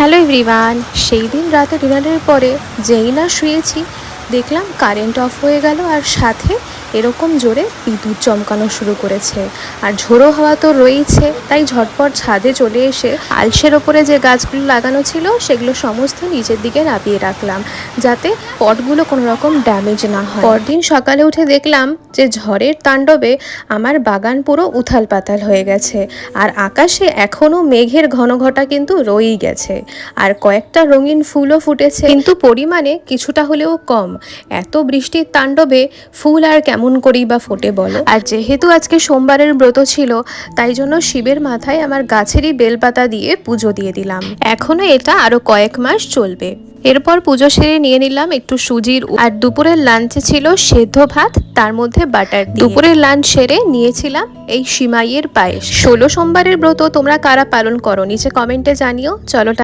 Hello everyone. সেই দিন রাতে ডিনারের পরে যেই না শুয়েছি দেখলাম কারেন্ট অফ হয়ে গেল, আর সাথে এরকম জোরে বিদ্যুৎ চমকানো শুরু করেছে। আর ঝোড়ো হাওয়া তো রয়েছে, তাই ঝটপট ছাদে চলে এসে আলসের ওপরে যে গাছগুলো লাগানো ছিল সেগুলো সমস্ত নিচের দিকে নামিয়ে রাখলাম, যাতে পটগুলো কোনো রকম ড্যামেজ না হয়। পরদিন সকালে উঠে দেখলাম যে ঝড়ের তাণ্ডবে আমার বাগান পুরো উথাল পাতাল হয়ে গেছে, আর আকাশে এখনও মেঘের ঘনঘটা কিন্তু রয়েই গেছে। আর কয়েকটা রঙিন ফুলও ফুটেছে, কিন্তু পরিমাণে কিছুটা হলেও কম। এত বৃষ্টির তাণ্ডবে ফুল আর কেমন করেই বা ফোটে বলো। আর যেহেতু আজকে সোমবারের ব্রত ছিল, তাই জন্য শিবের মাথায় আমার গাছেরই বেলপাতা দিয়ে পুজো দিয়ে দিলাম। এখনো এটা আরো কয়েক মাস চলবে। এরপর পুজো সেরে নিয়ে নিলাম একটু সুজির, আর দুপুরের লাঞ্চে ছিল সেদ্ধ ভাত, তার মধ্যে বাটার দিয়ে। দুপুরের লাঞ্চ সেরে নিয়েছিলাম এই সিমাইয়ের পায়েস। 16 সোমবারের ব্রত তোমরা কারা পালন করো নিচে কমেন্টে জানিও। চলো।